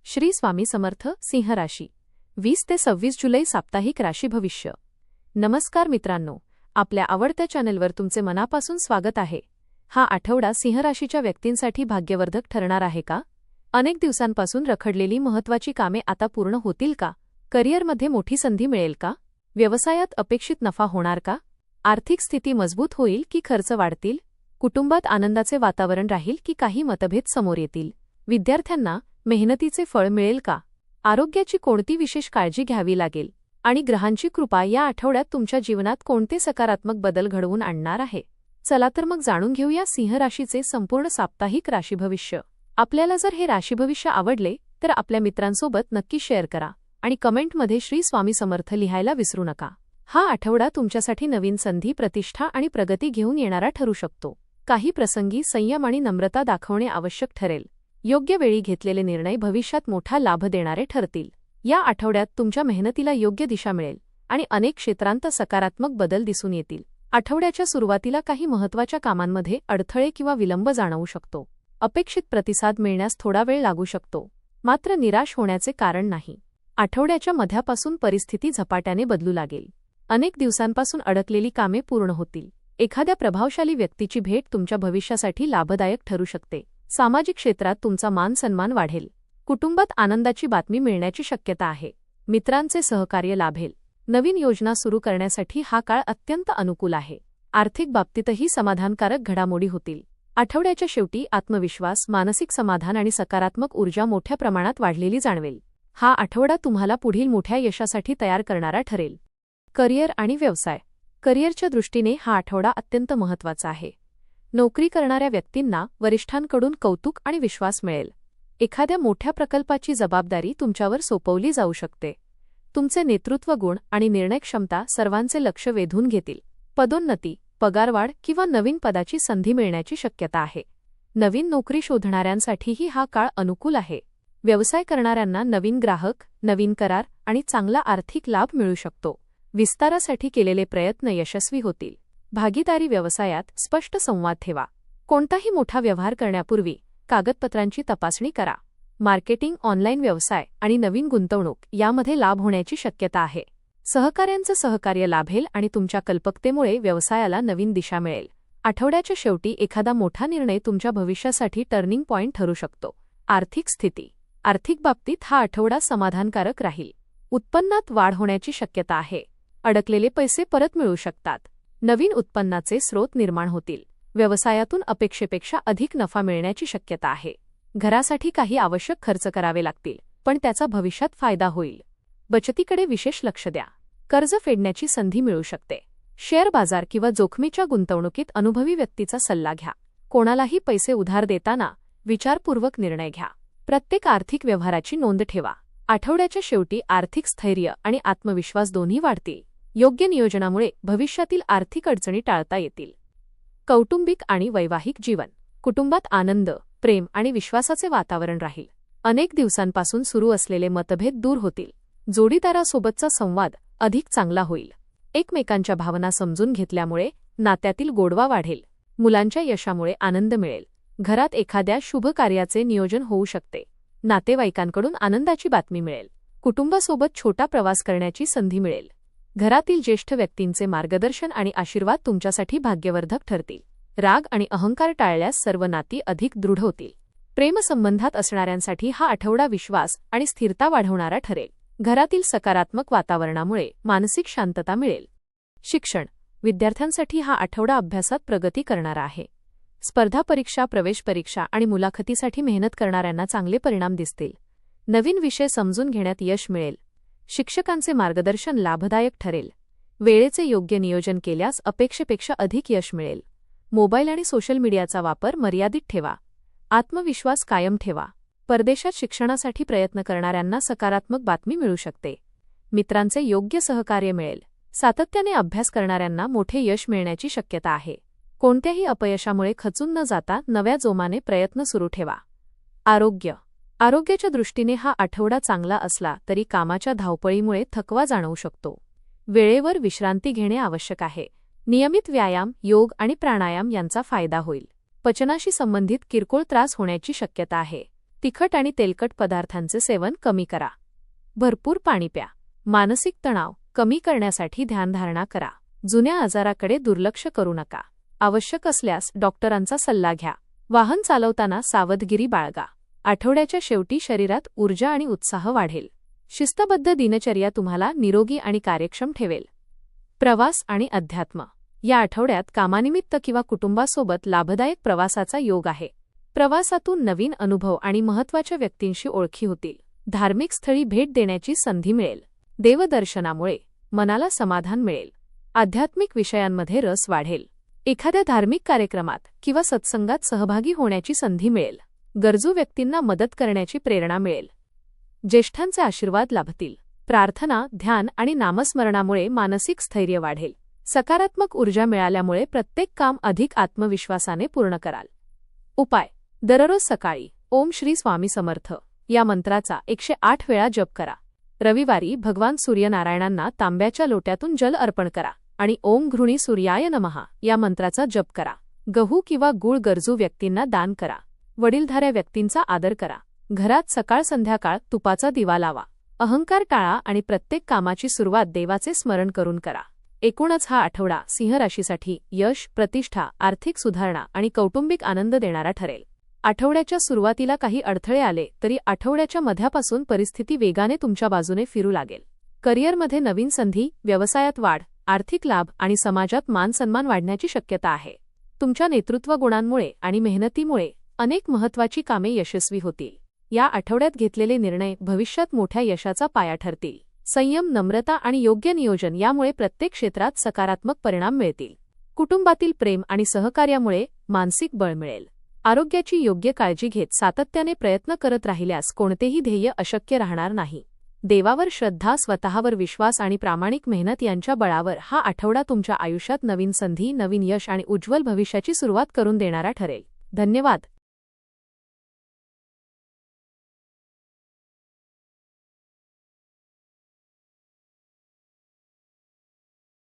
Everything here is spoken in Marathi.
श्री स्वामी समर्थ. सिंह राशी 20 ते 26 जुलै साप्ताहिक राशी भविष्य. नमस्कार मित्रांनो, आपल्या आवडत्या चॅनलवर तुमचे मनापासून स्वागत आहे. हा आठवडा सिंह राशीच्या व्यक्तींसाठी भाग्यवर्धक ठरणार आहे का? अनेक दिवसांपासून रखडलेली महत्त्वाची कामे आता पूर्ण होतील का? करिअरमध्ये मोठी संधी मिळेल का? व्यवसायात अपेक्षित नफा होणार का? आर्थिक स्थिती मजबूत होईल की खर्च वाढतील? कुटुंबात आनंदाचे वातावरण राहील की काही मतभेद समोर येतील? विद्यार्थ्यांना मेहनतीचे फळ मिळेल का? आरोग्याची कोणती विशेष काळजी घ्यावी लागेल? आणि ग्रहांची कृपा या आठवड्यात तुमच्या जीवनात कोणते सकारात्मक बदल घडवून आणणार आहे? चला तर मग जाणून घेऊया सिंह राशीचे संपूर्ण साप्ताहिक राशी भविष्य. आपल्याला जर हे राशी भविष्य आवडले तर आपल्या मित्रांसोबत नक्की शेअर करा आणि कमेंटमध्ये श्री स्वामी समर्थ लिहायला विसरू नका. हा आठवडा तुमच्यासाठी नवीन संधी, प्रतिष्ठा आणि प्रगती घेऊन येणारा ठरू शकतो. काही प्रसंगी संयम आणि नम्रता दाखवणे आवश्यक ठरेल. योग्य वेळी घेतलेले निर्णय भविष्यात मोठा लाभ देणारे ठरतील. या आठवड्यात तुमच्या मेहनतीला योग्य दिशा मिळेल आणि अनेक क्षेत्रांत सकारात्मक बदल दिसून येतील. आठवड्याच्या सुरुवातीला काही महत्त्वाच्या कामांमध्ये अडथळे किंवा विलंब जाणवू शकतो. अपेक्षित प्रतिसाद मिळण्यास थोडा वेळ लागू शकतो, मात्र निराश होण्याचे कारण नाही. आठवड्याच्या मध्यापासून परिस्थिती झपाट्याने बदलू लागेल. अनेक दिवसांपासून अडकलेली कामे पूर्ण होतील. एखाद्या प्रभावशाली व्यक्तीची भेट तुमच्या भविष्यासाठी लाभदायक ठरू शकते. सामाजिक क्षेत्रात तुमचा मान सन्मान वाढेल. कुटुंबात आनंदाची बातमी मिळण्याची शक्यता आहे. मित्रांचे सहकार्य लाभेल. नवीन योजना सुरू करण्यासाठी हा काळ अत्यंत अनुकूल आहे. आर्थिक बाबतीतही समाधानकारक घडामोडी होतील. आठवड्याच्या शेवटी आत्मविश्वास, मानसिक समाधान आणि सकारात्मक ऊर्जा मोठ्या प्रमाणात वाढलेली जाणवेल. हा आठवडा तुम्हाला पुढील मोठ्या यशासाठी तयार करणारा ठरेल. करिअर आणि व्यवसाय. करिअरच्या दृष्टीने हा आठवडा अत्यंत महत्त्वाचा आहे. नोकरी करणाऱ्या व्यक्तींना वरिष्ठांकडून कौतुक आणि विश्वास मिळेल. एखाद्या मोठ्या प्रकल्पाची जबाबदारी तुमच्यावर सोपवली जाऊ शकते. तुमचे नेतृत्व गुण आणि निर्णय क्षमता सर्वांचे लक्ष वेधून घेतील. पदोन्नती, पगारवाढ किंवा नवीन पदाची संधी मिळण्याची शक्यता आहे. नवीन नोकरी शोधणाऱ्यांसाठीही हा काळ अनुकूल आहे. व्यवसाय करणाऱ्यांना नवीन ग्राहक, नवीन करार आणि चांगला आर्थिक लाभ मिळू शकतो. विस्तारासाठी केलेले प्रयत्न यशस्वी होतील. भागीदारी व्यवसायात स्पष्ट संवाद ठेवा. कोणताही मोठा व्यवहार करण्यापूर्वी कागदपत्रांची तपासणी करा. मार्केटिंग, ऑनलाईन व्यवसाय आणि नवीन गुंतवणूक यामध्ये लाभ होण्याची शक्यता आहे. सहकाऱ्यांचं सहकार्य लाभेल आणि तुमच्या कल्पकतेमुळे व्यवसायाला नवीन दिशा मिळेल. आठवड्याच्या शेवटी एखादा मोठा निर्णय तुमच्या भविष्यासाठी टर्निंग पॉइंट ठरू शकतो. आर्थिक स्थिती. आर्थिक बाबतीत हा आठवडा समाधानकारक राहील. उत्पन्नात वाढ होण्याची शक्यता आहे. अडकलेले पैसे परत मिळू शकतात. नवीन उत्पन्नाचे स्रोत निर्माण होतील. व्यवसायातून अपेक्षेपेक्षा अधिक नफा मिळण्याची शक्यता आहे. घरासाठी काही आवश्यक खर्च करावे लागतील, पण त्याचा भविष्यात फायदा होईल. बचतीकडे विशेष लक्ष द्या. कर्ज फेडण्याची संधी मिळू शकते. शेअर बाजार किंवा जोखमीच्या गुंतवणुकीत अनुभवी व्यक्तीचा सल्ला घ्या. कोणालाही पैसे उधार देताना विचारपूर्वक निर्णय घ्या. प्रत्येक आर्थिक व्यवहाराची नोंद ठेवा. आठवड्याच्या शेवटी आर्थिक स्थैर्य आणि आत्मविश्वास दोन्ही वाढतील. योग्य नियोजनामुळे भविष्यातील आर्थिक अडचणी टाळता येतील. कौटुंबिक आणि वैवाहिक जीवन. कुटुंबात आनंद, प्रेम आणि विश्वासाचे वातावरण राहील. अनेक दिवसांपासून सुरू असलेले मतभेद दूर होतील. जोडीदारासोबतचा संवाद अधिक चांगला होईल. एकमेकांच्या भावना समजून घेतल्यामुळे नात्यातील गोडवा वाढेल. मुलांच्या यशामुळे आनंद मिळेल. घरात एखाद्या शुभ कार्याचे नियोजन होऊ शकते. नातेवाईकांकडून आनंदाची बातमी मिळेल. कुटुंबासोबत छोटा प्रवास करण्याची संधी मिळेल. घरातील ज्येष्ठ व्यक्तींचे मार्गदर्शन आणि आशीर्वाद तुमच्यासाठी भाग्यवर्धक ठरतील. राग आणि अहंकार टाळल्यास सर्व नाती अधिक दृढ होतील. प्रेमसंबंधात असणाऱ्यांसाठी हा आठवडा विश्वास आणि स्थिरता वाढवणारा ठरेल. घरातील सकारात्मक वातावरणामुळे मानसिक शांतता मिळेल. शिक्षण. विद्यार्थ्यांसाठी हा आठवडा अभ्यासात प्रगती करणारा आहे. स्पर्धा परीक्षा, प्रवेश परीक्षा आणि मुलाखतीसाठी मेहनत करणाऱ्यांना चांगले परिणाम दिसतील. नवीन विषय समजून घेण्यात यश मिळेल. शिक्षकांचे मार्गदर्शन लाभदायक ठरेल. वेळेचे योग्य नियोजन केल्यास अपेक्षेपेक्षा अधिक यश मिळेल. मोबाईल आणि सोशल मीडियाचा वापर मर्यादित ठेवा. आत्मविश्वास कायम ठेवा. परदेशात शिक्षणासाठी प्रयत्न करणाऱ्यांना सकारात्मक बातमी मिळू शकते. मित्रांचे योग्य सहकार्य मिळेल. सातत्याने अभ्यास करणाऱ्यांना मोठे यश मिळण्याची शक्यता आहे. कोणत्याही अपयशामुळे खचून न जाता नव्या जोमाने प्रयत्न सुरू ठेवा. आरोग्य. आरोग्याच्या दृष्टीने हा आठवडा चांगला असला तरी कामाच्या धावपळीमुळे थकवा जाणवू शकतो. वेळेवर विश्रांती घेणे आवश्यक आहे. नियमित व्यायाम, योग आणि प्राणायाम यांचा फायदा होईल. पचनाशी संबंधित किरकोळ त्रास होण्याची शक्यता आहे. तिखट आणि तेलकट पदार्थांचे सेवन कमी करा. भरपूर पाणी प्या. मानसिक तणाव कमी करण्यासाठी ध्यानधारणा करा. जुन्या आजाराकडे दुर्लक्ष करू नका. आवश्यक असल्यास डॉक्टरांचा सल्ला घ्या. वाहन चालवताना सावधगिरी बाळगा. आठवड्याच्या शेवटी शरीरात ऊर्जा आणि उत्साह वाढेल. शिस्तबद्ध दिनचर्या तुम्हाला निरोगी आणि कार्यक्षम ठेवेल. प्रवास आणि अध्यात्म. या आठवड्यात कामानिमित्त किंवा कुटुंबासोबत लाभदायक प्रवासाचा योग आहे. प्रवासातून नवीन अनुभव आणि महत्त्वाच्या व्यक्तींशी ओळखी होतील. धार्मिक स्थळी भेट देण्याची संधी मिळेल. देवदर्शनामुळे मनाला समाधान मिळेल. आध्यात्मिक विषयांमध्ये रस वाढेल. एखाद्या धार्मिक कार्यक्रमात किंवा सत्संगात सहभागी होण्याची संधी मिळेल. गरजू व्यक्तींना मदत करण्याची प्रेरणा मिळेल. ज्येष्ठांचे आशीर्वाद लाभतील. प्रार्थना, ध्यान आणि नामस्मरणामुळे मानसिक स्थैर्य वाढेल. सकारात्मक ऊर्जा मिळाल्यामुळे प्रत्येक काम अधिक आत्मविश्वासाने पूर्ण कराल. उपाय. दररोज सकाळी ओम श्री स्वामी समर्थ या मंत्राचा 108 वेळा जप करा. रविवारी भगवान सूर्यनारायणांना तांब्याच्या लोट्यातून जल अर्पण करा आणि ओम घृणी सूर्याय नमः या मंत्राचा जप करा. गहू किंवा गूळ गरजू व्यक्तींना दान करा. वडीलधाऱ्या व्यक्तींचा आदर करा. घरात सकाळ संध्याकाळ तुपाचा दिवा लावा. अहंकार टाळा आणि प्रत्येक कामाची सुरुवात देवाचे स्मरण करून करा. एकूणच हा आठवडा सिंह राशीसाठी यश, प्रतिष्ठा, आर्थिक सुधारणा आणि कौटुंबिक आनंद देणारा ठरेल. आठवड्याच्या सुरुवातीला काही अडथळे आले तरी आठवड्याच्या मध्यापासून परिस्थिती वेगाने तुमच्या बाजूने फिरू लागेल. करिअरमध्ये नवीन संधी, व्यवसायात वाढ, आर्थिक लाभ आणि समाजात मानसन्मान वाढण्याची शक्यता आहे. तुमच्या नेतृत्व गुणांमुळे आणि मेहनतीमुळे अनेक महत्त्वाची कामे यशस्वी होतील. या आठवड्यात घेतलेले निर्णय भविष्यात मोठ्या यशाचा पाया ठरतील. संयम, नम्रता आणि योग्य नियोजन यामुळे प्रत्येक क्षेत्रात सकारात्मक परिणाम मिळतील. कुटुंबातील प्रेम आणि सहकार्यामुळे मानसिक बळ मिळेल. आरोग्याची योग्य काळजी घेत सातत्याने प्रयत्न करत राहिल्यास कोणतेही ध्येय अशक्य राहणार नाही. देवावर श्रद्धा, स्वतःवर विश्वास आणि प्रामाणिक मेहनत यांच्या बळावर हा आठवडा तुमच्या आयुष्यात नवीन संधी, नवीन यश आणि उज्ज्वल भविष्याची सुरुवात करून देणारा ठरेल. धन्यवाद.